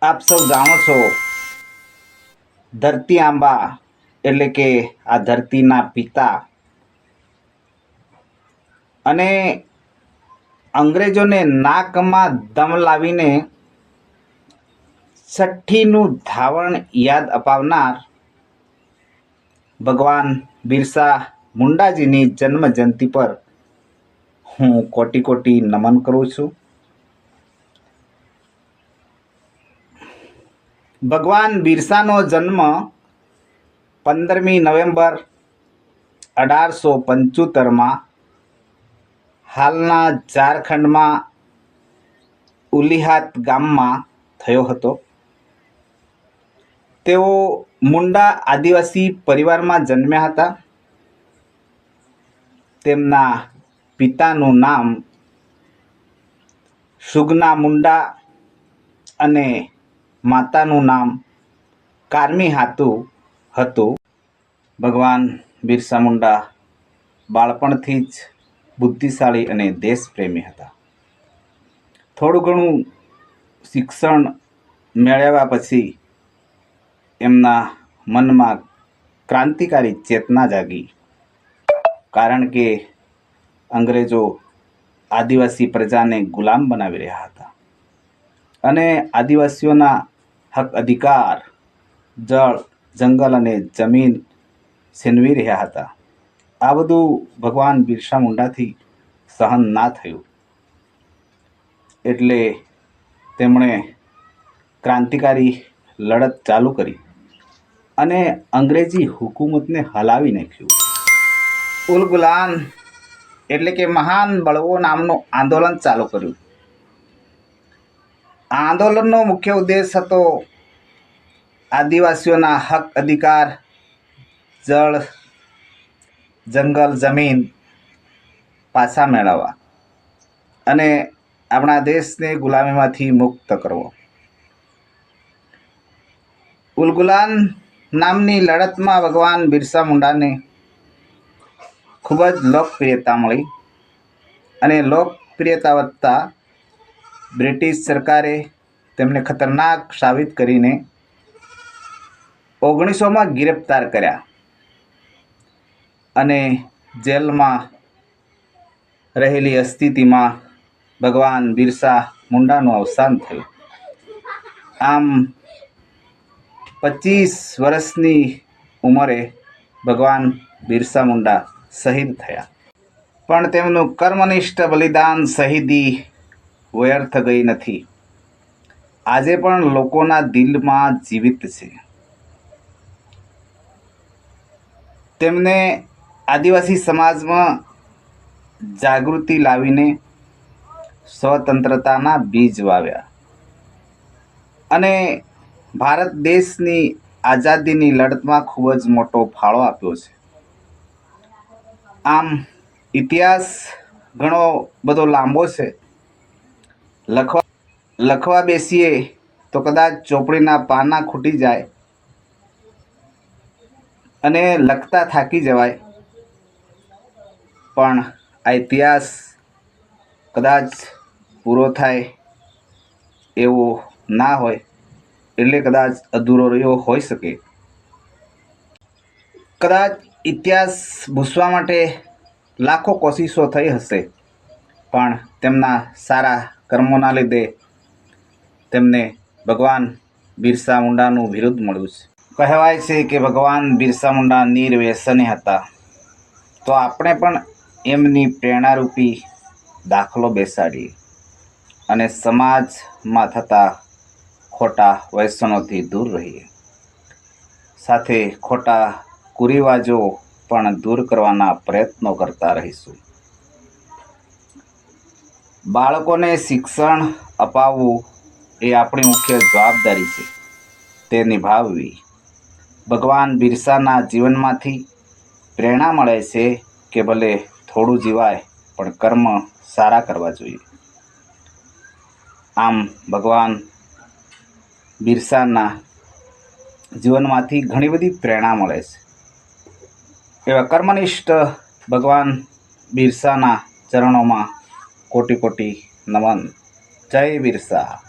આપ સૌ જાણો છો, ધરતી આંબા એટલે કે આ ધરતીના પિતા અને અંગ્રેજોને નાકમાં દમ લાવીને છઠ્ઠીનું ધાવણ યાદ અપાવનાર ભગવાન બિરસા મુંડાજીની જન્મ જયંતિ પર હું કોટી કોટી નમન કરું છું. ભગવાન બિરસાનો જન્મ 15મી નવેમ્બર 1875માં હાલના ઝારખંડમાં ઉલિહાત ગામમાં થયો હતો. તેઓ મુંડા આદિવાસી પરિવારમાં જન્મ્યા હતા. તેમના પિતાનું નામ સુગના મુંડા અને માતાનું નામ કાર્મી હાતુ હતું. ભગવાન બિરસા મુંડા બાળપણથી જ બુદ્ધિશાળી અને દેશપ્રેમી હતા. થોડું ઘણું શિક્ષણ મેળવ્યા પછી એમના મનમાં ક્રાંતિકારી ચેતના જાગી. કારણ કે અંગ્રેજો આદિવાસી પ્રજાને ગુલામ બનાવી રહ્યા હતા અને આદિવાસીઓના હક અધિકાર, જળ, જંગલ અને જમીન છીનવી રહ્યા હતા. આ બધું ભગવાન બિરસા મુંડાથી સહન ના થયું. એટલે તેમણે ક્રાંતિકારી લડત ચાલુ કરી અને અંગ્રેજી હુકુમતને હલાવી નાખ્યું. ઉલગુલાન એટલે કે મહાન બળવો નામનું આંદોલન ચાલુ કર્યું. આ આંદોલનનો મુખ્ય ઉદ્દેશ હતો આદિવાસીઓના હક અધિકાર, જળ, જંગલ, જમીન પાછા મેળવવા અને આપણા દેશને ગુલામીમાંથી મુક્ત કરવો. ઉલગુલાન નામની લડતમાં ભગવાન બિરસા મુંડાને ખૂબ જ લોકપ્રિયતા મળી અને લોકપ્રિયતા વધતા બ્રિટિશ સરકારે તેમને ખતરનાક સાબિત કરીને 1900માં ગિરફ્તાર કર્યા અને જેલમાં રહેલી સ્થિતિમાં ભગવાન બિરસા મુંડાનું અવસાન થયું. આમ 25 વર્ષની ઉંમરે ભગવાન બિરસા મુંડા શહીદ થયા. પણ તેમનું કર્મનિષ્ઠ બલિદાન, શહીદી વ્યર્થ ગઈ નથી. આજે પણ લોકોના દિલમાં જીવિત છે. તેમને આદિવાસી સમાજમાં જાગૃતિ લાવીને સ્વતંત્રતાના બીજ વાવ્યા અને ભારત દેશની આઝાદીની લડતમાં ખૂબ જ મોટો ફાળો આપ્યો છે. આમ ઇતિહાસ ઘણો બધો લાંબો છે. લખવા બેસીએ તો કદાચ ચોપડીના પાના ખૂટી જાય અને લખતા થાકી જવાય. પણ આ ઇતિહાસ કદાચ પૂરો થાય એવો ના હોય, એટલે કદાચ અધૂરો રહ્યો હોઈ શકે. કદાચ ઇતિહાસ ભૂંસવા માટે લાખો કોશિશો થઈ હશે, પણ તેમના સારા કર્મોના લીધે તેમને ભગવાન બિરસા મુંડાનું બિરુદ મળ્યું છે. કહેવાય છે કે ભગવાન બિરસા મુંડા નિર્વ્યસની હતા. તો આપણે પણ એમની પ્રેરણારૂપી દાખલો બેસાડીએ અને સમાજમાં થતા ખોટા વ્યસનોથી દૂર રહીએ. સાથે ખોટા કુરિવાજો પણ દૂર કરવાના પ્રયત્નો કરતા રહીશું. બાળકોને શિક્ષણ અપાવવું એ આપણી મુખ્ય જવાબદારી છે. તે નિભાવવી. ભગવાન બિરસાના જીવનમાંથી પ્રેરણા મળે છે કે ભલે થોડું જીવાય પણ કર્મ સારા કરવા જોઈએ. આમ ભગવાન બિરસાના જીવનમાંથી ઘણી બધી પ્રેરણા મળે છે. એવા કર્મનિષ્ઠ ભગવાન બિરસાના ચરણોમાં કોટી કોટી નમન. જય બિરસા.